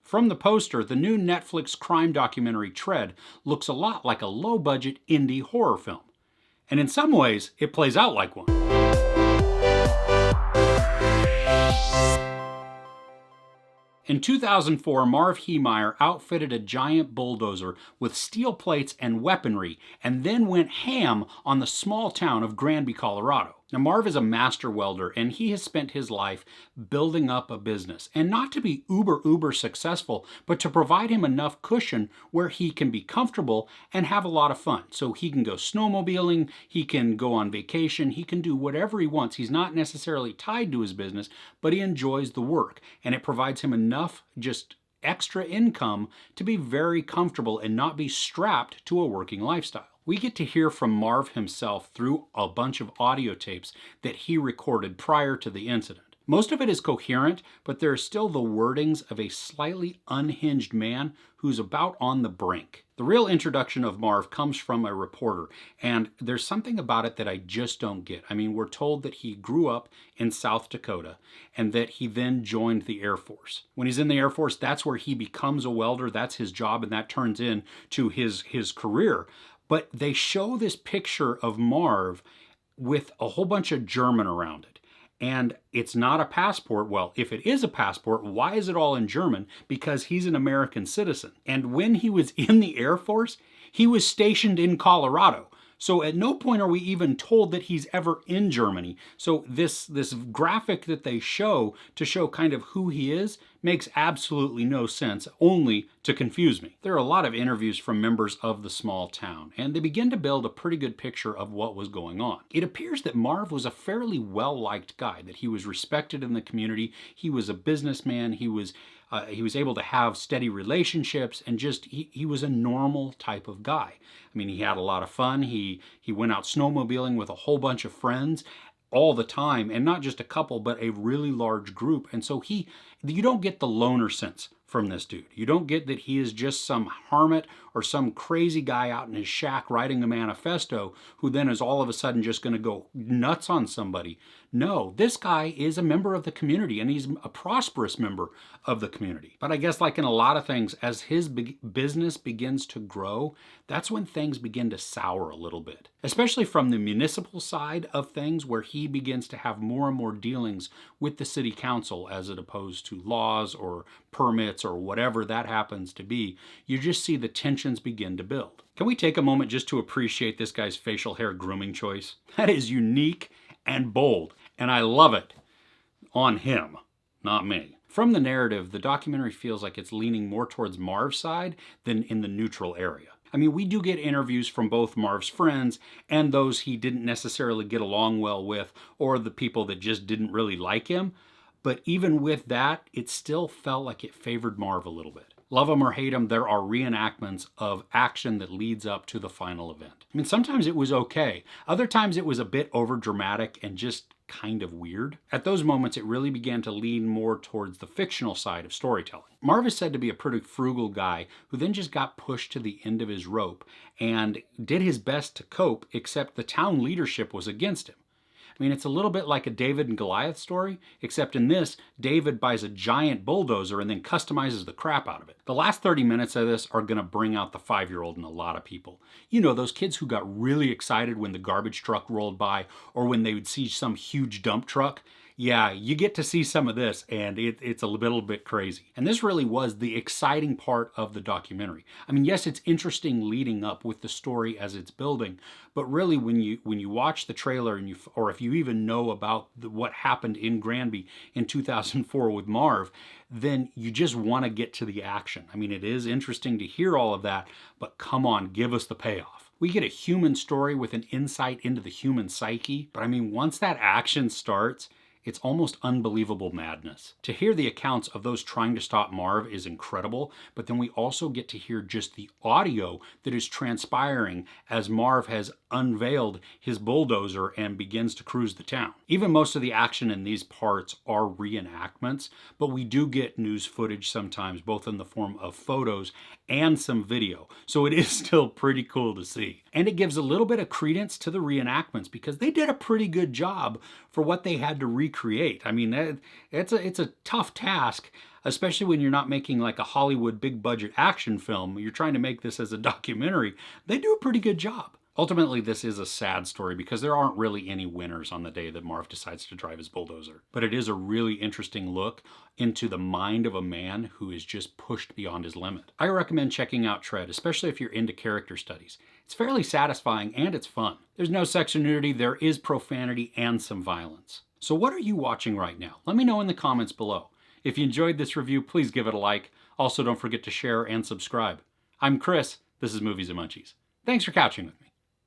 From the poster, the new Netflix crime documentary Tread looks a lot like a low-budget indie horror film. And in some ways, it plays out like one. In 2004, Marv Heemeyer outfitted a giant bulldozer with steel plates and weaponry, and then went ham on the small town of Granby, Colorado. Now, Marv is a master welder, and he has spent his life building up a business. And not to be uber successful, but to provide him enough cushion where he can be comfortable and have a lot of fun. So he can go snowmobiling, he can go on vacation, he can do whatever he wants. He's not necessarily tied to his business, but he enjoys the work. And it provides him enough just extra income to be very comfortable and not be strapped to a working lifestyle. We get to hear from Marv himself through a bunch of audio tapes that he recorded prior to the incident. Most of it is coherent, but there is still the wordings of a slightly unhinged man who's about on the brink. The real introduction of Marv comes from a reporter, and there's something about it that I just don't get. I mean, we're told that he grew up in South Dakota and that he then joined the Air Force. When he's in the Air Force, that's where he becomes a welder, that's his job, and that turns into his career. But they show this picture of Marv with a whole bunch of German around it. And it's not a passport. Well, if it is a passport, why is it all in German? Because he's an American citizen. And when he was in the Air Force, he was stationed in Colorado. So at no point are we even told that he's ever in Germany. So this graphic that they show to show kind of who he is makes absolutely no sense, only to confuse me. There are a lot of interviews from members of the small town, and they begin to build a pretty good picture of what was going on. It appears that Marv was a fairly well-liked guy, that he was respected in the community, he was a businessman, he was able to have steady relationships, and just he was a normal type of guy. I mean, he had a lot of fun. He went out snowmobiling with a whole bunch of friends all the time, and not just a couple, but a really large group. And so you don't get the loner sense from this dude. You don't get that he is just some hermit or some crazy guy out in his shack writing a manifesto who then is all of a sudden just going to go nuts on somebody. No, this guy is a member of the community, and he's a prosperous member of the community. But I guess like in a lot of things, as his business begins to grow, that's when things begin to sour a little bit. Especially from the municipal side of things, where he begins to have more and more dealings with the city council as opposed to laws or permits or whatever that happens to be. You just see the tensions begin to build. Can we take a moment just to appreciate this guy's facial hair grooming choice? That is unique and bold, and I love it on him, not me. From the narrative, the documentary feels like it's leaning more towards Marv's side than in the neutral area. I mean, we do get interviews from both Marv's friends and those he didn't necessarily get along well with, or the people that just didn't really like him. But even with that, it still felt like it favored Marv a little bit. Love him or hate him, there are reenactments of action that leads up to the final event. I mean, sometimes it was okay. Other times it was a bit overdramatic and just kind of weird. At those moments, it really began to lean more towards the fictional side of storytelling. Marv is said to be a pretty frugal guy who then just got pushed to the end of his rope and did his best to cope, except the town leadership was against him. I mean, it's a little bit like a David and Goliath story, except in this, David buys a giant bulldozer and then customizes the crap out of it. The last 30 minutes of this are going to bring out the 5-year-old in a lot of people. You know, those kids who got really excited when the garbage truck rolled by or when they would see some huge dump truck. Yeah, you get to see some of this, and it's a little bit crazy. And this really was the exciting part of the documentary. I mean, yes, it's interesting leading up with the story as it's building, but really when you watch the trailer and or if you even know about what happened in Granby in 2004 with Marv, then you just want to get to the action. I mean, it is interesting to hear all of that, but come on, give us the payoff. We get a human story with an insight into the human psyche, but I mean, once that action starts, it's almost unbelievable madness. To hear the accounts of those trying to stop Marv is incredible, but then we also get to hear just the audio that is transpiring as Marv has unveiled his bulldozer and begins to cruise the town. Even most of the action in these parts are reenactments, but we do get news footage sometimes, both in the form of photos and some video. So it is still pretty cool to see. And it gives a little bit of credence to the reenactments because they did a pretty good job for what they had to recreate recreate. I mean, it's a tough task, especially when you're not making like a Hollywood big budget action film. You're trying to make this as a documentary. They do a pretty good job. Ultimately, this is a sad story because there aren't really any winners on the day that Marv decides to drive his bulldozer. But it is a really interesting look into the mind of a man who is just pushed beyond his limit. I recommend checking out Tread, especially if you're into character studies. It's fairly satisfying and it's fun. There's no sex or nudity, there is profanity and some violence. So what are you watching right now? Let me know in the comments below. If you enjoyed this review, please give it a like. Also, don't forget to share and subscribe. I'm Chris. This is Movies and Munchies. Thanks for couching with me.